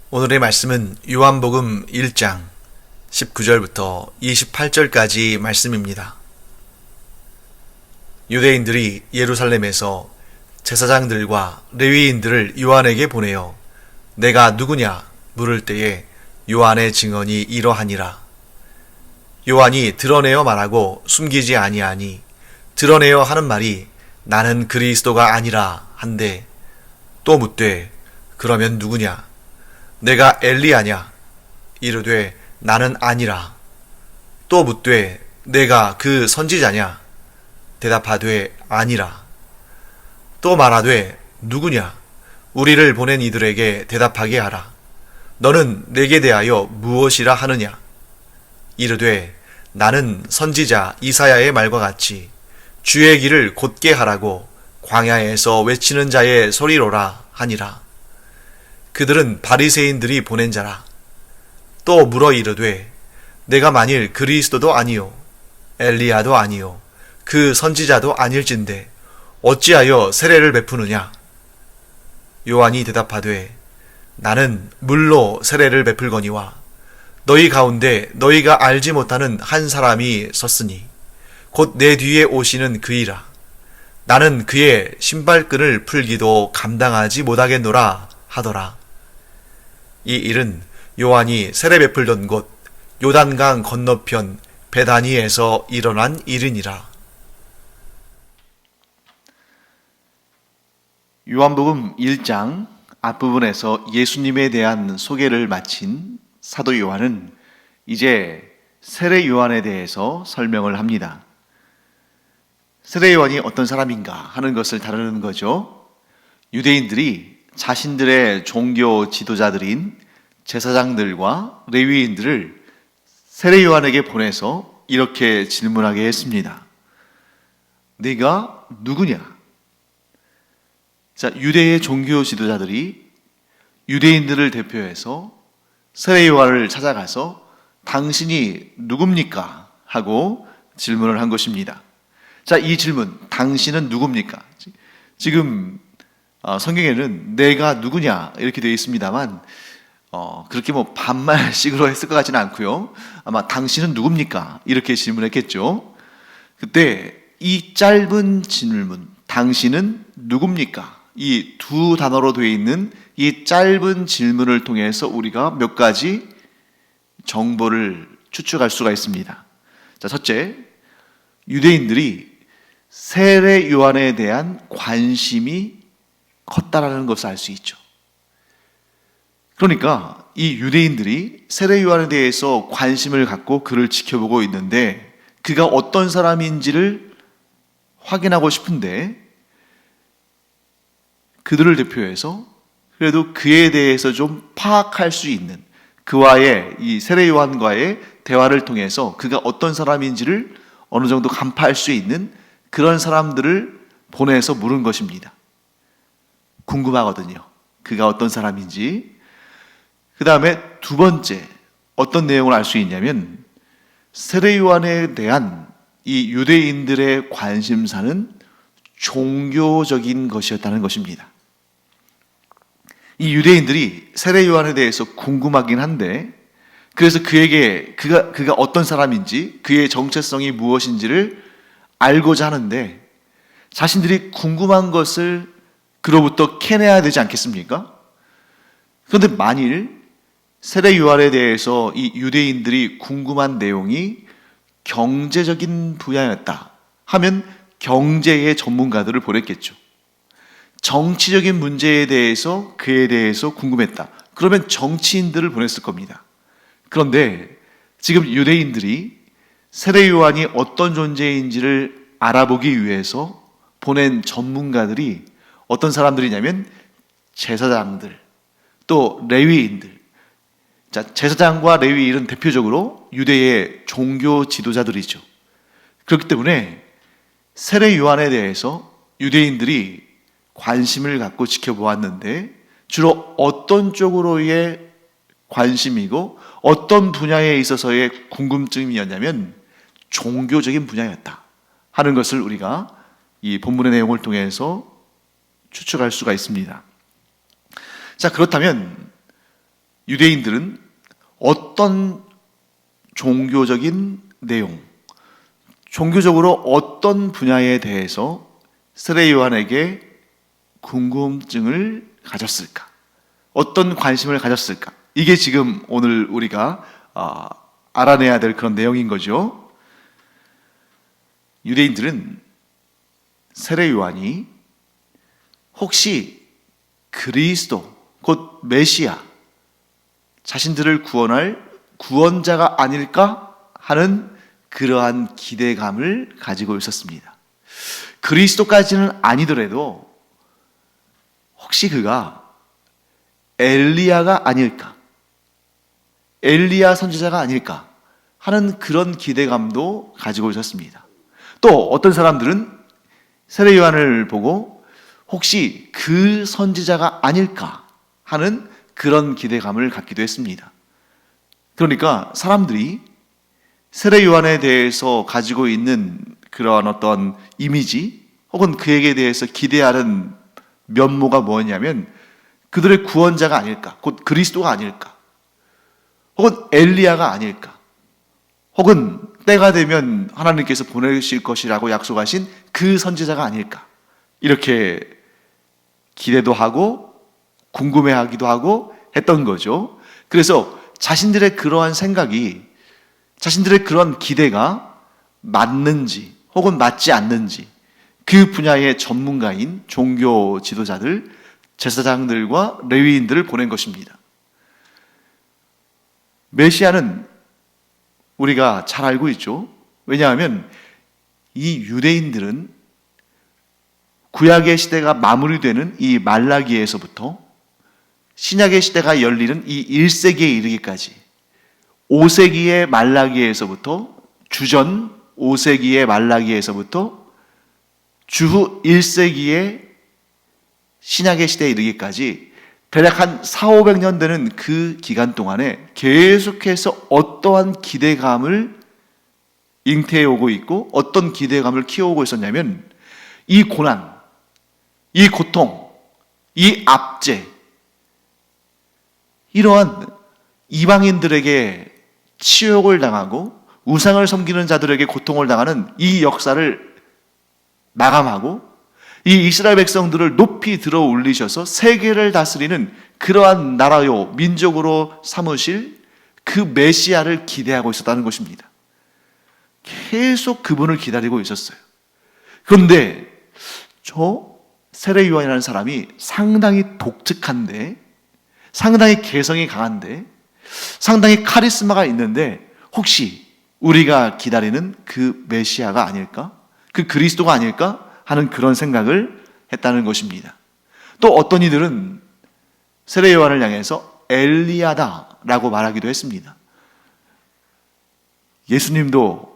오늘의 말씀은 요한복음 1장 19절부터 28절까지 말씀입니다. 유대인들이 예루살렘에서 제사장들과 레위인들을 요한에게 보내어 내가 누구냐 물을 때에 요한의 증언이 이러하니라. 요한이 드러내어 말하고 숨기지 아니하니 드러내어 하는 말이 나는 그리스도가 아니라 한데, 또 묻되 그러면 누구냐? 내가 엘리야냐? 이르되 나는 아니라. 또 묻되 내가 그 선지자냐? 대답하되 아니라. 또 말하되 누구냐? 우리를 보낸 이들에게 대답하게 하라. 너는 내게 대하여 무엇이라 하느냐? 이르되 나는 선지자 이사야의 말과 같이 주의 길을 곧게 하라고 광야에서 외치는 자의 소리로라 하니라. 그들은 바리새인들이 보낸 자라. 또 물어 이르되 내가 만일 그리스도도 아니요 엘리야도 아니요 그 선지자도 아닐진데 어찌하여 세례를 베푸느냐? 요한이 대답하되 나는 물로 세례를 베풀거니와 너희 가운데 너희가 알지 못하는 한 사람이 섰으니 곧 내 뒤에 오시는 그이라. 나는 그의 신발끈을 풀기도 감당하지 못하겠노라 하더라. 이 일은 요한이 세례 베풀던 곳 요단강 건너편 베다니에서 일어난 일이니라. 요한복음 1장 앞부분에서 예수님에 대한 소개를 마친 사도 요한은 이제 세례 요한에 대해서 설명을 합니다. 세례 요한이 어떤 사람인가 하는 것을 다루는 거죠. 유대인들이 자신들의 종교 지도자들인 제사장들과 레위인들을 세례 요한에게 보내서 이렇게 질문하게 했습니다. 네가 누구냐? 자, 유대의 종교 지도자들이 유대인들을 대표해서 세례 요한을 찾아가서 당신이 누굽니까? 하고 질문을 한 것입니다. 자, 이 질문, 당신은 누굽니까? 지금 성경에는 내가 누구냐 이렇게 되어 있습니다만 그렇게 반말식으로 했을 것 같지는 않고요. 아마 당신은 누굽니까? 이렇게 질문했겠죠. 그때 이 짧은 질문, 당신은 누굽니까? 이 두 단어로 되어 있는 이 짧은 질문을 통해서 우리가 몇 가지 정보를 추측할 수가 있습니다. 자, 첫째, 유대인들이 세례 요한에 대한 관심이 컸다라는 것을 알 수 있죠. 그러니까 이 유대인들이 세례 요한에 대해서 관심을 갖고 그를 지켜보고 있는데 그가 어떤 사람인지를 확인하고 싶은데 그들을 대표해서 그래도 그에 대해서 좀 파악할 수 있는 그와의 이 세례 요한과의 대화를 통해서 그가 어떤 사람인지를 어느 정도 간파할 수 있는 그런 사람들을 보내서 물은 것입니다. 궁금하거든요. 그가 어떤 사람인지. 그 다음에 두 번째 어떤 내용을 알 수 있냐면 세례 요한에 대한 이 유대인들의 관심사는 종교적인 것이었다는 것입니다. 이 유대인들이 세례 요한에 대해서 궁금하긴 한데 그래서 그에게 그가 어떤 사람인지 그의 정체성이 무엇인지를 알고자 하는데 자신들이 궁금한 것을 그로부터 캐내야 되지 않겠습니까? 그런데 만일 세례 요한에 대해서 이 유대인들이 궁금한 내용이 경제적인 분야였다 하면 경제의 전문가들을 보냈겠죠. 정치적인 문제에 대해서 그에 대해서 궁금했다. 그러면 정치인들을 보냈을 겁니다. 그런데 지금 유대인들이 세례 요한이 어떤 존재인지를 알아보기 위해서 보낸 전문가들이 어떤 사람들이냐면 제사장들, 또 레위인들. 자, 제사장과 레위인은 대표적으로 유대의 종교 지도자들이죠. 그렇기 때문에 세례 요한에 대해서 유대인들이 관심을 갖고 지켜보았는데 주로 어떤 쪽으로의 관심이고 어떤 분야에 있어서의 궁금증이었냐면 종교적인 분야였다 하는 것을 우리가 이 본문의 내용을 통해서 추측할 수가 있습니다. 자, 그렇다면 유대인들은 어떤 종교적인 내용, 종교적으로 어떤 분야에 대해서 세례 요한에게 궁금증을 가졌을까? 어떤 관심을 가졌을까? 이게 지금 오늘 우리가 알아내야 될 그런 내용인 거죠. 유대인들은 세례 요한이 혹시 그리스도, 곧 메시아, 자신들을 구원할 구원자가 아닐까 하는 그러한 기대감을 가지고 있었습니다. 그리스도까지는 아니더라도 혹시 그가 엘리야가 아닐까, 엘리야 선지자가 아닐까 하는 그런 기대감도 가지고 있었습니다. 또 어떤 사람들은 세례 요한을 보고 혹시 그 선지자가 아닐까 하는 그런 기대감을 갖기도 했습니다. 그러니까 사람들이 세례 요한에 대해서 가지고 있는 그러한 어떤 이미지 혹은 그에게 대해서 기대하는 면모가 뭐냐면 그들의 구원자가 아닐까, 곧 그리스도가 아닐까, 혹은 엘리야가 아닐까, 혹은 때가 되면 하나님께서 보내실 것이라고 약속하신 그 선지자가 아닐까, 이렇게 기대도 하고 궁금해하기도 하고 했던 거죠. 그래서 자신들의 그러한 생각이, 자신들의 그런 기대가 맞는지 혹은 맞지 않는지 그 분야의 전문가인 종교 지도자들, 제사장들과 레위인들을 보낸 것입니다. 메시아는 우리가 잘 알고 있죠. 왜냐하면 이 유대인들은 구약의 시대가 마무리되는 이 말라기에서부터 신약의 시대가 열리는 이 1세기에 이르기까지 5세기의 말라기에서부터 주전 5세기의 말라기에서부터 주후 1세기의 신약의 시대에 이르기까지 대략 한 400~500년 되는 그 기간 동안에 계속해서 어떠한 기대감을 잉태해 오고 있고 어떤 기대감을 키워오고 있었냐면 이 고난, 이 고통, 이 압제, 이러한 이방인들에게 치욕을 당하고 우상을 섬기는 자들에게 고통을 당하는 이 역사를 마감하고 이 이스라엘 백성들을 높이 들어 올리셔서 세계를 다스리는 그러한 나라요 민족으로 삼으실 그 메시아를 기대하고 있었다는 것입니다. 계속 그분을 기다리고 있었어요. 그런데 저 세례 요한이라는 사람이 상당히 독특한데, 상당히 개성이 강한데, 상당히 카리스마가 있는데 혹시 우리가 기다리는 그 메시아가 아닐까? 그 그리스도가 아닐까? 하는 그런 생각을 했다는 것입니다. 또 어떤 이들은 세례 요한을 향해서 엘리야다라고 말하기도 했습니다. 예수님도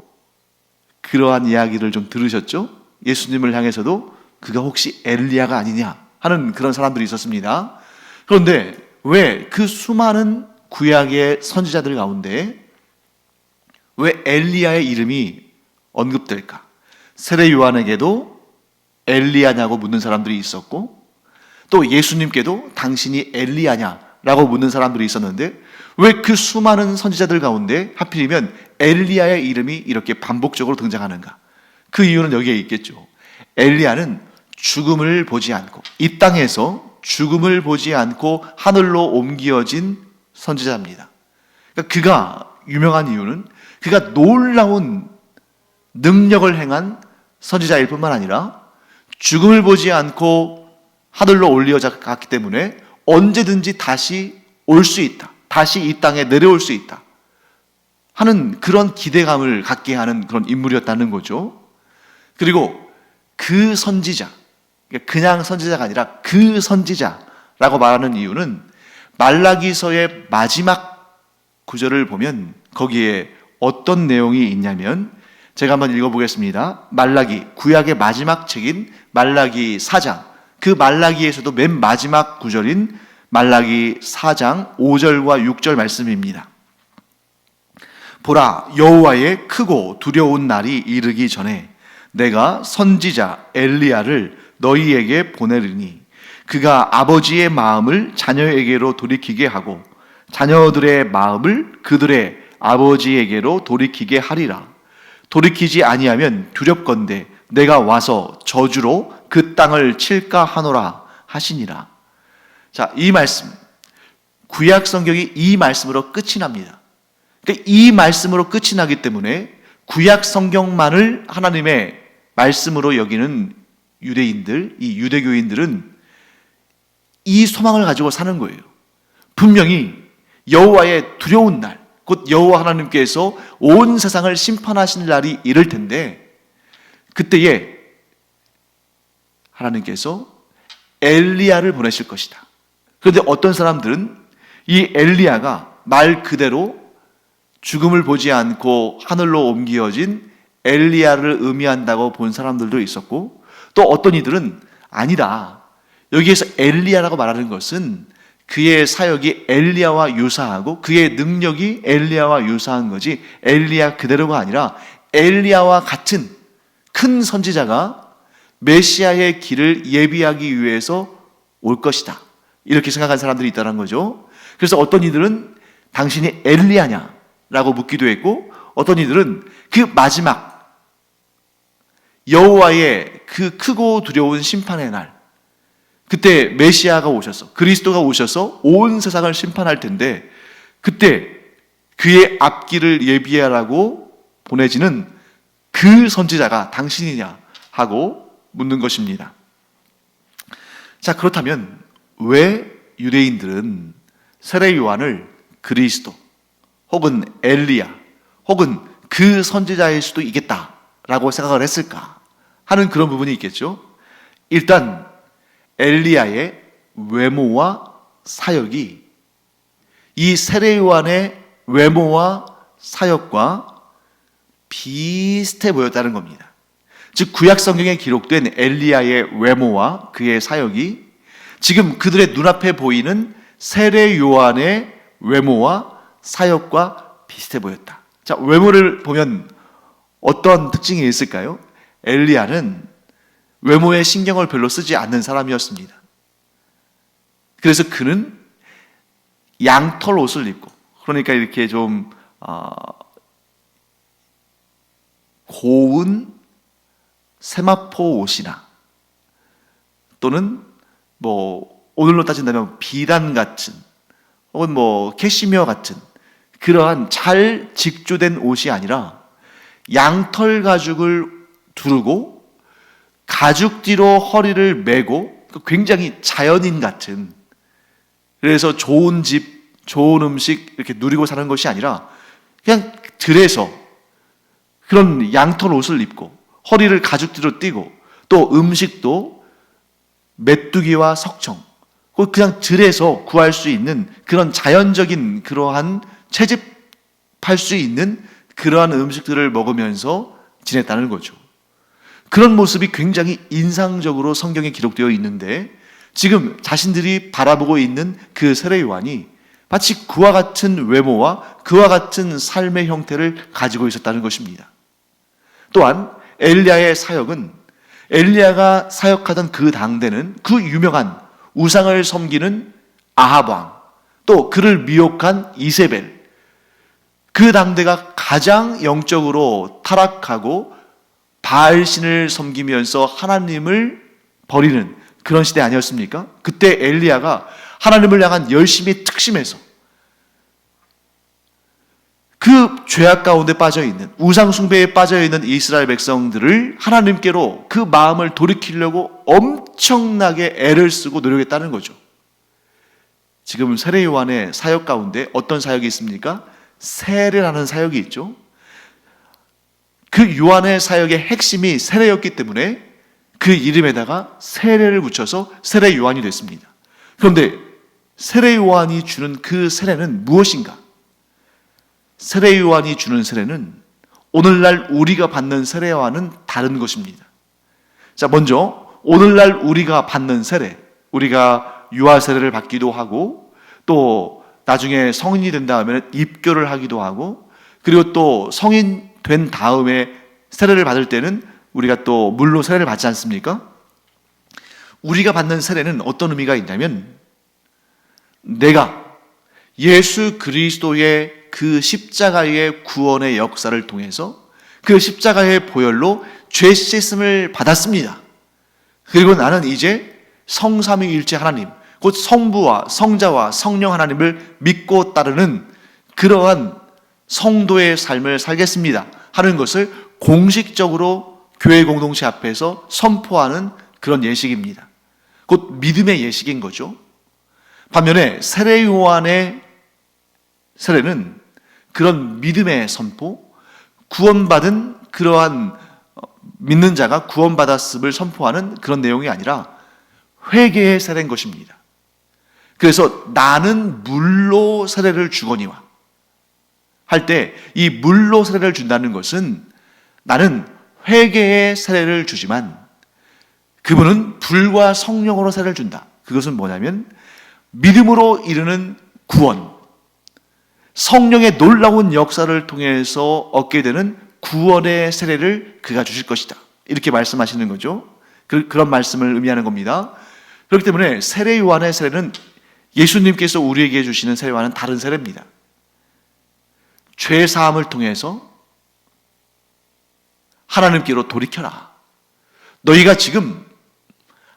그러한 이야기를 좀 들으셨죠? 예수님을 향해서도 그가 혹시 엘리야가 아니냐 하는 그런 사람들이 있었습니다. 그런데 왜 그 수많은 구약의 선지자들 가운데 왜 엘리야의 이름이 언급될까? 세례 요한에게도 엘리야냐고 묻는 사람들이 있었고 또 예수님께도 당신이 엘리야냐라고 묻는 사람들이 있었는데 왜 그 수많은 선지자들 가운데 하필이면 엘리야의 이름이 이렇게 반복적으로 등장하는가? 그 이유는 여기에 있겠죠. 엘리야는 죽음을 보지 않고 이 땅에서 죽음을 보지 않고 하늘로 옮겨진 선지자입니다. 그러니까 그가 유명한 이유는 그가 놀라운 능력을 행한 선지자일 뿐만 아니라 죽음을 보지 않고 하늘로 올려갔기 때문에 언제든지 다시 올 수 있다, 다시 이 땅에 내려올 수 있다 하는 그런 기대감을 갖게 하는 그런 인물이었다는 거죠. 그리고 그 선지자, 그냥 선지자가 아니라 그 선지자라고 말하는 이유는 말라기서의 마지막 구절을 보면 거기에 어떤 내용이 있냐면 제가 한번 읽어보겠습니다. 말라기, 구약의 마지막 책인 말라기 4장, 그 말라기에서도 맨 마지막 구절인 말라기 4장 5절과 6절 말씀입니다. 보라, 여호와의 크고 두려운 날이 이르기 전에 내가 선지자 엘리야를 너희에게 보내리니 그가 아버지의 마음을 자녀에게로 돌이키게 하고 자녀들의 마음을 그들의 아버지에게로 돌이키게 하리라. 돌이키지 아니하면 두렵건대 내가 와서 저주로 그 땅을 칠까 하노라 하시니라. 자, 이 말씀, 구약 성경이 이 말씀으로 끝이 납니다. 그러니까 이 말씀으로 끝이 나기 때문에 구약 성경만을 하나님의 말씀으로 여기는 유대인들, 이 유대교인들은 이 소망을 가지고 사는 거예요. 분명히 여호와의 두려운 날, 곧 여호와 하나님께서 온 세상을 심판하실 날이 이를 텐데, 그때에 하나님께서 엘리야를 보내실 것이다. 그런데 어떤 사람들은 이 엘리야가 말 그대로 죽음을 보지 않고 하늘로 옮겨진 엘리야를 의미한다고 본 사람들도 있었고, 또 어떤 이들은 아니다, 여기에서 엘리야라고 말하는 것은 그의 사역이 엘리야와 유사하고 그의 능력이 엘리야와 유사한 거지 엘리야 그대로가 아니라 엘리야와 같은 큰 선지자가 메시아의 길을 예비하기 위해서 올 것이다, 이렇게 생각한 사람들이 있다는 거죠. 그래서 어떤 이들은 당신이 엘리야냐라고 묻기도 했고, 어떤 이들은 그 마지막 여호와의 그 크고 두려운 심판의 날, 그때 메시아가 오셔서, 그리스도가 오셔서 온 세상을 심판할 텐데, 그때 그의 앞길을 예비하라고 보내지는 그 선지자가 당신이냐 하고 묻는 것입니다. 자, 그렇다면 왜 유대인들은 세례 요한을 그리스도 혹은 엘리야 혹은 그 선지자일 수도 있겠다라고 생각을 했을까 하는 그런 부분이 있겠죠. 일단 엘리야의 외모와 사역이 이 세례 요한의 외모와 사역과 비슷해 보였다는 겁니다. 즉 구약 성경에 기록된 엘리야의 외모와 그의 사역이 지금 그들의 눈앞에 보이는 세례 요한의 외모와 사역과 비슷해 보였다. 자, 외모를 보면 어떤 특징이 있을까요? 엘리야는 외모에 신경을 별로 쓰지 않는 사람이었습니다. 그래서 그는 양털 옷을 입고, 그러니까 이렇게 좀 고운 세마포 옷이나 또는 오늘로 따진다면 비단 같은 혹은 캐시미어 같은 그러한 잘 직조된 옷이 아니라 양털 가죽을 두르고 가죽 뒤로 허리를 메고 굉장히 자연인 같은, 그래서 좋은 집, 좋은 음식 이렇게 누리고 사는 것이 아니라 그냥 들에서 그런 양털 옷을 입고 허리를 가죽 뒤로 띠고 또 음식도 메뚜기와 석청, 그냥 들에서 구할 수 있는 그런 자연적인 그러한 채집할 수 있는 그러한 음식들을 먹으면서 지냈다는 거죠. 그런 모습이 굉장히 인상적으로 성경에 기록되어 있는데, 지금 자신들이 바라보고 있는 그 세례 요한이 마치 그와 같은 외모와 그와 같은 삶의 형태를 가지고 있었다는 것입니다. 또한 엘리야의 사역은 엘리야가 사역하던 그 당대는 그 유명한 우상을 섬기는 아합 왕, 또 그를 미혹한 이세벨, 그 당대가 가장 영적으로 타락하고 바알신을 섬기면서 하나님을 버리는 그런 시대 아니었습니까? 그때 엘리야가 하나님을 향한 열심히 특심해서 그 죄악 가운데 빠져있는, 우상 숭배에 빠져있는 이스라엘 백성들을 하나님께로 그 마음을 돌이키려고 엄청나게 애를 쓰고 노력했다는 거죠. 지금 세례 요한의 사역 가운데 어떤 사역이 있습니까? 세례라는 사역이 있죠. 그 요한의 사역의 핵심이 세례였기 때문에 그 이름에다가 세례를 붙여서 세례 요한이 됐습니다. 그런데 세례 요한이 주는 그 세례는 무엇인가? 세례 요한이 주는 세례는 오늘날 우리가 받는 세례와는 다른 것입니다. 자, 먼저 오늘날 우리가 받는 세례, 우리가 유아 세례를 받기도 하고 또 나중에 성인이 된 다음에 입교를 하기도 하고, 그리고 또 성인 된 다음에 세례를 받을 때는 우리가 또 물로 세례를 받지 않습니까? 우리가 받는 세례는 어떤 의미가 있냐면, 내가 예수 그리스도의 그 십자가의 구원의 역사를 통해서 그 십자가의 보혈로 죄 씻음을 받았습니다. 그리고 나는 이제 성삼위일체 하나님, 곧 성부와 성자와 성령 하나님을 믿고 따르는 그러한 성도의 삶을 살겠습니다 하는 것을 공식적으로 교회 공동체 앞에서 선포하는 그런 예식입니다. 곧 믿음의 예식인 거죠. 반면에 세례 요한의 세례는 그런 믿음의 선포, 구원받은 그러한 믿는 자가 구원받았음을 선포하는 그런 내용이 아니라 회개의 세례인 것입니다. 그래서 나는 물로 세례를 주거니와 할 때 이 물로 세례를 준다는 것은 나는 회개의 세례를 주지만 그분은 불과 성령으로 세례를 준다. 그것은 뭐냐면 믿음으로 이르는 구원, 성령의 놀라운 역사를 통해서 얻게 되는 구원의 세례를 그가 주실 것이다. 이렇게 말씀하시는 거죠. 그런 말씀을 의미하는 겁니다. 그렇기 때문에 세례 요한의 세례는 예수님께서 우리에게 주시는 세례와는 다른 세례입니다. 죄 사함을 통해서 하나님께로 돌이켜라. 너희가 지금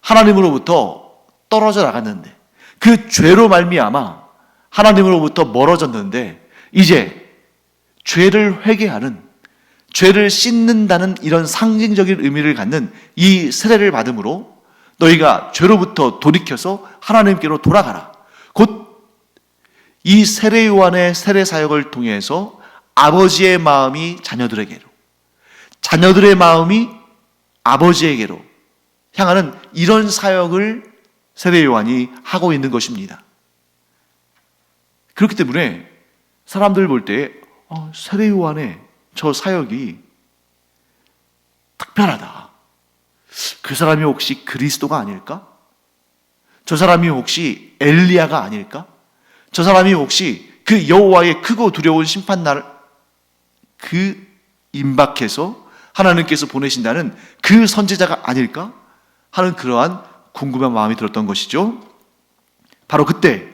하나님으로부터 떨어져 나갔는데 그 죄로 말미암아 하나님으로부터 멀어졌는데 이제 죄를 회개하는, 죄를 씻는다는 이런 상징적인 의미를 갖는 이 세례를 받음으로 너희가 죄로부터 돌이켜서 하나님께로 돌아가라. 곧 이 세례 요한의 세례 사역을 통해서 아버지의 마음이 자녀들에게로, 자녀들의 마음이 아버지에게로 향하는 이런 사역을 세례 요한이 하고 있는 것입니다. 그렇기 때문에 사람들 볼 때 세례 요한의 저 사역이 특별하다. 그 사람이 혹시 그리스도가 아닐까? 저 사람이 혹시 엘리야가 아닐까? 저 사람이 혹시 그 여호와의 크고 두려운 심판날 그 임박해서 하나님께서 보내신다는 그 선지자가 아닐까? 하는 그러한 궁금한 마음이 들었던 것이죠. 바로 그때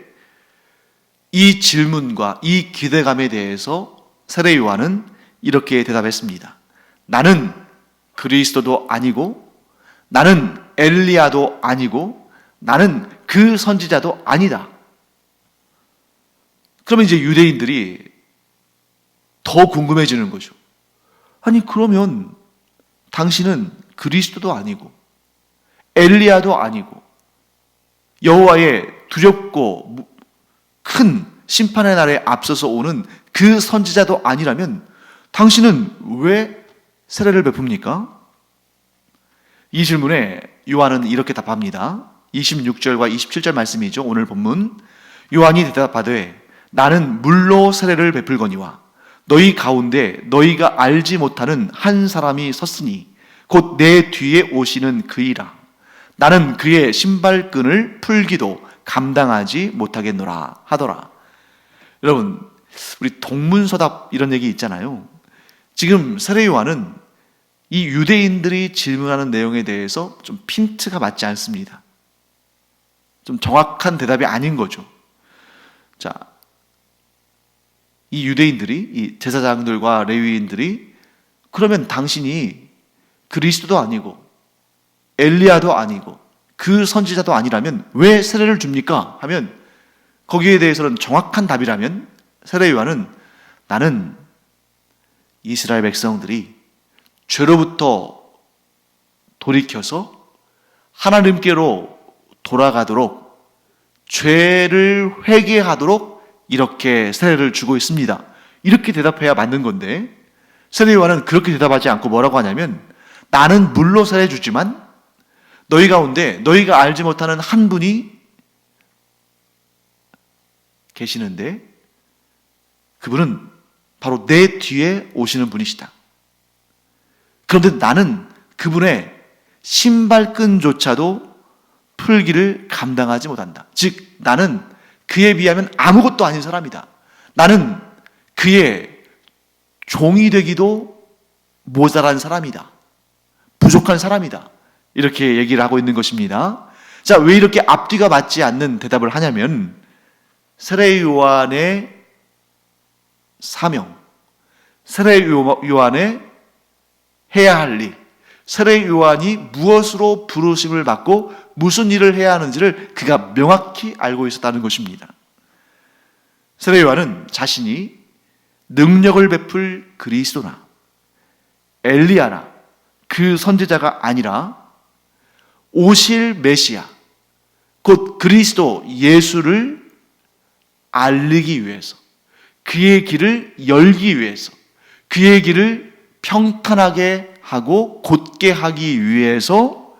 이 질문과 이 기대감에 대해서 세례 요한은 이렇게 대답했습니다. 나는 그리스도도 아니고 나는 엘리야도 아니고 나는 그 선지자도 아니다. 그러면 이제 유대인들이 더 궁금해지는 거죠. 아니 그러면 당신은 그리스도도 아니고 엘리야도 아니고 여호와의 두렵고 큰 심판의 날에 앞서서 오는 그 선지자도 아니라면 당신은 왜 세례를 베풉니까? 이 질문에 요한은 이렇게 답합니다. 26절과 27절 말씀이죠. 오늘 본문. 요한이 대답하되 나는 물로 세례를 베풀거니와 너희 가운데 너희가 알지 못하는 한 사람이 섰으니 곧 내 뒤에 오시는 그이라. 나는 그의 신발끈을 풀기도 감당하지 못하겠노라 하더라. 여러분, 우리 동문서답 이런 얘기 있잖아요. 지금 세례 요한은 이 유대인들이 질문하는 내용에 대해서 좀 핀트가 맞지 않습니다. 좀 정확한 대답이 아닌 거죠. 자, 이 유대인들이, 이 제사장들과 레위인들이 그러면 당신이 그리스도도 아니고 엘리야도 아니고 그 선지자도 아니라면 왜 세례를 줍니까? 하면 거기에 대해서는 정확한 답이라면 세례 요한은 나는 이스라엘 백성들이 죄로부터 돌이켜서 하나님께로 돌아가도록 죄를 회개하도록 이렇게 세례를 주고 있습니다. 이렇게 대답해야 맞는 건데 세례 요한은 그렇게 대답하지 않고 뭐라고 하냐면 나는 물로 세례 주지만 너희 가운데 너희가 알지 못하는 한 분이 계시는데 그분은 바로 내 뒤에 오시는 분이시다. 그런데 나는 그분의 신발끈조차도 풀기를 감당하지 못한다. 즉 나는 그에 비하면 아무것도 아닌 사람이다. 나는 그의 종이 되기도 모자란 사람이다. 부족한 사람이다. 이렇게 얘기를 하고 있는 것입니다. 자, 왜 이렇게 앞뒤가 맞지 않는 대답을 하냐면 세례 요한의 사명, 세례 요한의 해야 할 일, 세례 요한이 무엇으로 부르심을 받고 무슨 일을 해야 하는지를 그가 명확히 알고 있었다는 것입니다. 세례 요한은 자신이 능력을 베풀 그리스도나 엘리야나 그 선지자가 아니라 오실 메시아, 곧 그리스도 예수를 알리기 위해서, 그의 길을 열기 위해서, 그의 길을 평탄하게 하고 곧게 하기 위해서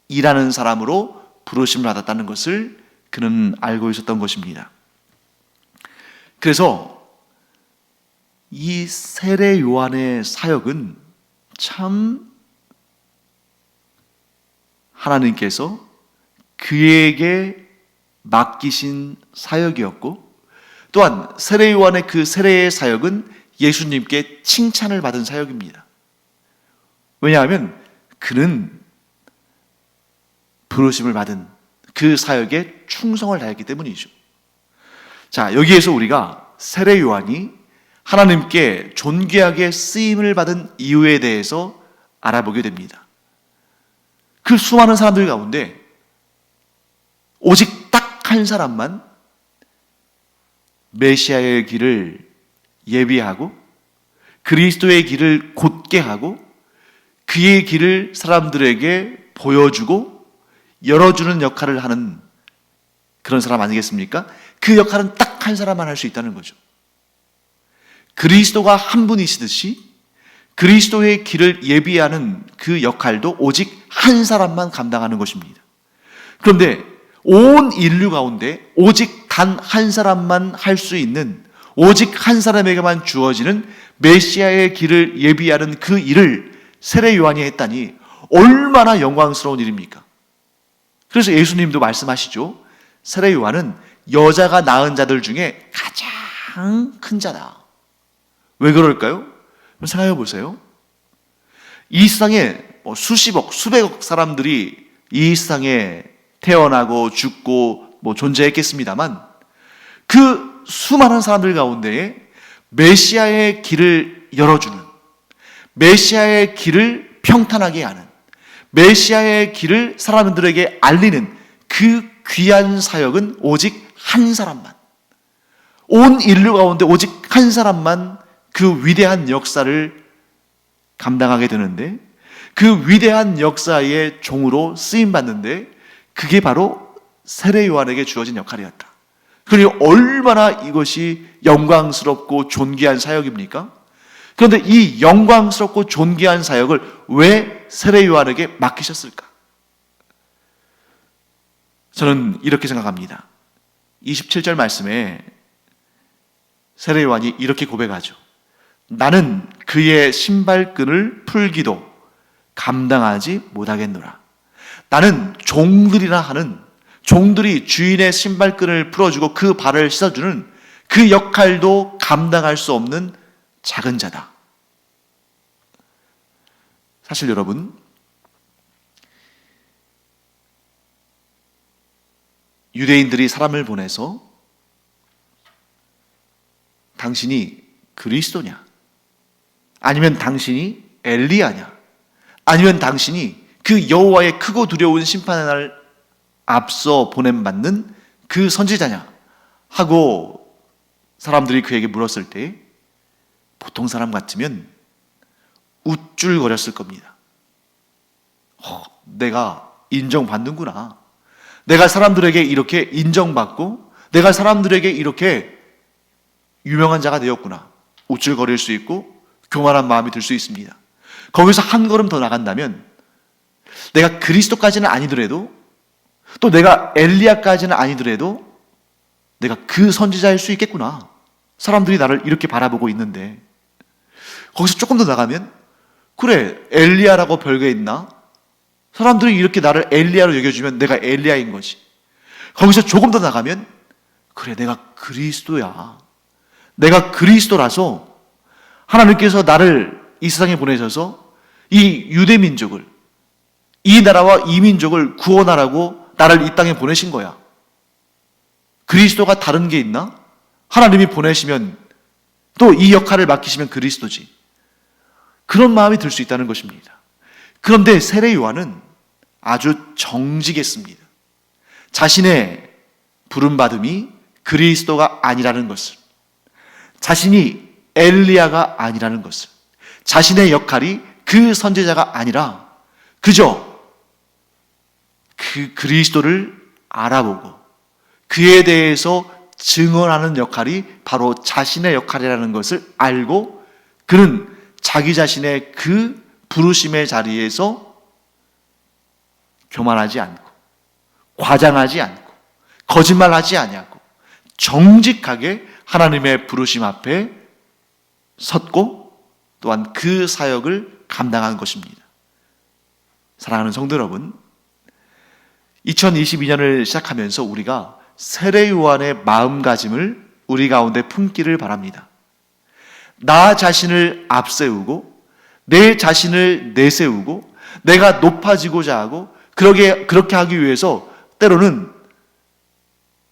일하는 사람으로 부르심을 받았다는 것을 그는 알고 있었던 것입니다. 그래서 이 세례 요한의 사역은 참 하나님께서 그에게 맡기신 사역이었고, 또한 세례 요한의 그 세례의 사역은 예수님께 칭찬을 받은 사역입니다. 왜냐하면 그는 부르심을 받은 그 사역에 충성을 다했기 때문이죠. 자, 여기에서 우리가 세례 요한이 하나님께 존귀하게 쓰임을 받은 이유에 대해서 알아보게 됩니다. 그 수많은 사람들 가운데 오직 딱 한 사람만 메시아의 길을 예비하고 그리스도의 길을 곧게 하고 그의 길을 사람들에게 보여주고 열어주는 역할을 하는 그런 사람 아니겠습니까? 그 역할은 딱 한 사람만 할 수 있다는 거죠. 그리스도가 한 분이시듯이 그리스도의 길을 예비하는 그 역할도 오직 한 사람만 감당하는 것입니다. 그런데 온 인류 가운데 오직 단 한 사람만 할 수 있는, 오직 한 사람에게만 주어지는 메시아의 길을 예비하는 그 일을 세례 요한이 했다니 얼마나 영광스러운 일입니까? 그래서 예수님도 말씀하시죠. 세례 요한은 여자가 낳은 자들 중에 가장 큰 자다. 왜 그럴까요? 생각해 보세요. 이 세상에 수십억, 수백억 사람들이 이 세상에 태어나고 죽고 존재했겠습니다만 그 수많은 사람들 가운데에 메시아의 길을 열어주는, 메시아의 길을 평탄하게 하는, 메시아의 길을 사람들에게 알리는 그 귀한 사역은 오직 한 사람만, 온 인류 가운데 오직 한 사람만 그 위대한 역사를 감당하게 되는데, 그 위대한 역사의 종으로 쓰임받는데 그게 바로 세례 요한에게 주어진 역할이었다. 그러니 얼마나 이것이 영광스럽고 존귀한 사역입니까? 그런데 이 영광스럽고 존귀한 사역을 왜 세례 요한에게 맡기셨을까? 저는 이렇게 생각합니다. 27절 말씀에 세례 요한이 이렇게 고백하죠. 나는 그의 신발끈을 풀기도 감당하지 못하겠노라. 나는 종들이라 하는, 종들이 주인의 신발끈을 풀어주고 그 발을 씻어주는 그 역할도 감당할 수 없는 작은 자다. 사실 여러분, 유대인들이 사람을 보내서 당신이 그리스도냐? 아니면 당신이 엘리야냐? 아니면 당신이 그 여호와의 크고 두려운 심판의 날 앞서 보냄받는 그 선지자냐? 하고 사람들이 그에게 물었을 때 보통 사람 같으면 우쭐거렸을 겁니다. 내가 인정받는구나. 내가 사람들에게 이렇게 인정받고 내가 사람들에게 이렇게 유명한 자가 되었구나. 우쭐거릴 수 있고 교만한 마음이 들 수 있습니다. 거기서 한 걸음 더 나간다면 내가 그리스도까지는 아니더라도, 또 내가 엘리야까지는 아니더라도 내가 그 선지자일 수 있겠구나. 사람들이 나를 이렇게 바라보고 있는데, 거기서 조금 더 나가면 그래, 엘리야라고 별게 있나? 사람들이 이렇게 나를 엘리야로 여겨주면 내가 엘리야인 거지. 거기서 조금 더 나가면 그래, 내가 그리스도야. 내가 그리스도라서 하나님께서 나를 이 세상에 보내셔서 이 유대민족을, 이 나라와 이 민족을 구원하라고 나를 이 땅에 보내신 거야. 그리스도가 다른 게 있나? 하나님이 보내시면 또 이 역할을 맡기시면 그리스도지. 그런 마음이 들 수 있다는 것입니다. 그런데 세례 요한은 아주 정직했습니다. 자신의 부름받음이 그리스도가 아니라는 것을, 자신이 엘리야가 아니라는 것을, 자신의 역할이 그 선지자가 아니라 그저 그 그리스도를 알아보고 그에 대해서 증언하는 역할이 바로 자신의 역할이라는 것을 알고 그는 자기 자신의 그 부르심의 자리에서 교만하지 않고 과장하지 않고 거짓말하지 아니하고 정직하게 하나님의 부르심 앞에 섰고 또한 그 사역을 감당한 것입니다. 사랑하는 성도 여러분, 2022년을 시작하면서 우리가 세례 요한의 마음가짐을 우리 가운데 품기를 바랍니다. 나 자신을 앞세우고 내 자신을 내세우고 내가 높아지고자 하고 그렇게 하기 위해서 때로는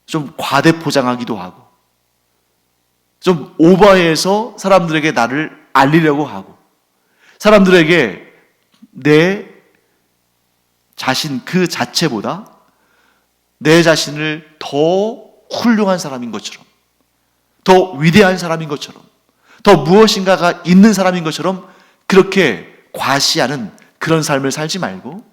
좀 과대포장하기도 하고 좀 오버해서 사람들에게 나를 알리려고 하고 사람들에게 내 자신 그 자체보다 내 자신을 더 훌륭한 사람인 것처럼 더 위대한 사람인 것처럼 더 무엇인가가 있는 사람인 것처럼 그렇게 과시하는 그런 삶을 살지 말고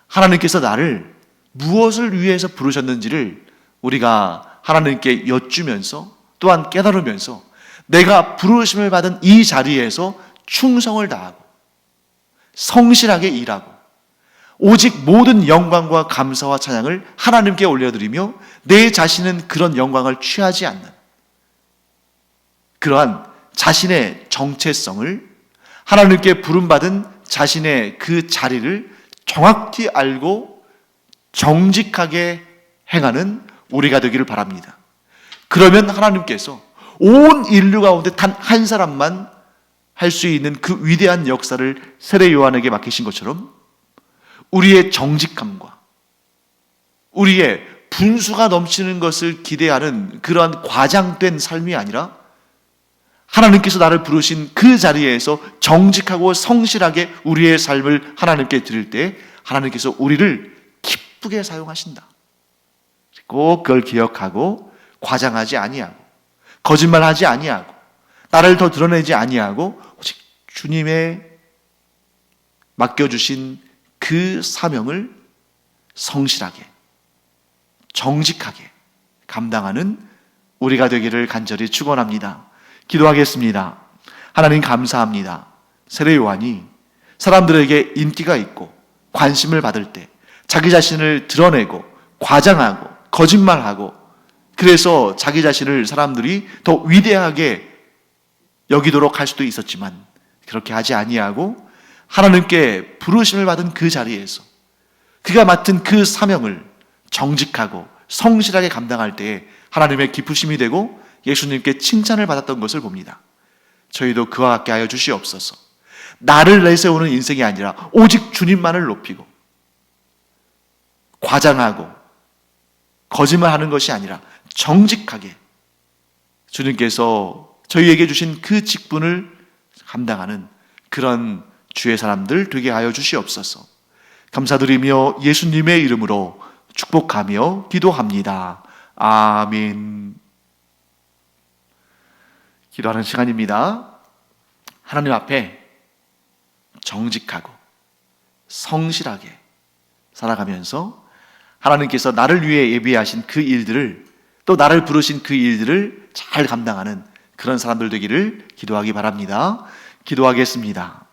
하나님께서 나를 무엇을 위해서 부르셨는지를 우리가 하나님께 여쭈면서 또한 깨달으면서 내가 부르심을 받은 이 자리에서 충성을 다하고 성실하게 일하고 오직 모든 영광과 감사와 찬양을 하나님께 올려드리며 내 자신은 그런 영광을 취하지 않는 그러한 자신의 정체성을 하나님께 부름받은 자신의 그 자리를 정확히 알고 정직하게 행하는 우리가 되기를 바랍니다. 그러면 하나님께서 온 인류 가운데 단 한 사람만 할 수 있는 그 위대한 역사를 세례 요한에게 맡기신 것처럼 우리의 정직함과 우리의 분수가 넘치는 것을 기대하는 그러한 과장된 삶이 아니라 하나님께서 나를 부르신 그 자리에서 정직하고 성실하게 우리의 삶을 하나님께 드릴 때 하나님께서 우리를 기쁘게 사용하신다. 꼭 그걸 기억하고 과장하지 아니하고 거짓말하지 아니하고 나를 더 드러내지 아니하고 오직 주님의 맡겨주신 그 사명을 성실하게 정직하게 감당하는 우리가 되기를 간절히 축원합니다. 기도하겠습니다. 하나님 감사합니다. 세례 요한이 사람들에게 인기가 있고 관심을 받을 때 자기 자신을 드러내고 과장하고 거짓말하고 그래서 자기 자신을 사람들이 더 위대하게 여기도록 할 수도 있었지만 그렇게 하지 아니하고 하나님께 부르심을 받은 그 자리에서 그가 맡은 그 사명을 정직하고 성실하게 감당할 때에 하나님의 기쁘심이 되고 예수님께 칭찬을 받았던 것을 봅니다. 저희도 그와 같게 하여 주시옵소서. 나를 내세우는 인생이 아니라 오직 주님만을 높이고 과장하고 거짓말하는 것이 아니라 정직하게 주님께서 저희에게 주신 그 직분을 감당하는 그런 주의 사람들 되게 하여 주시옵소서. 감사드리며 예수님의 이름으로 축복하며 기도합니다. 아멘. 기도하는 시간입니다. 하나님 앞에 정직하고 성실하게 살아가면서 하나님께서 나를 위해 예비하신 그 일들을 또 나를 부르신 그 일들을 잘 감당하는 그런 사람들 되기를 기도하기 바랍니다. 기도하겠습니다.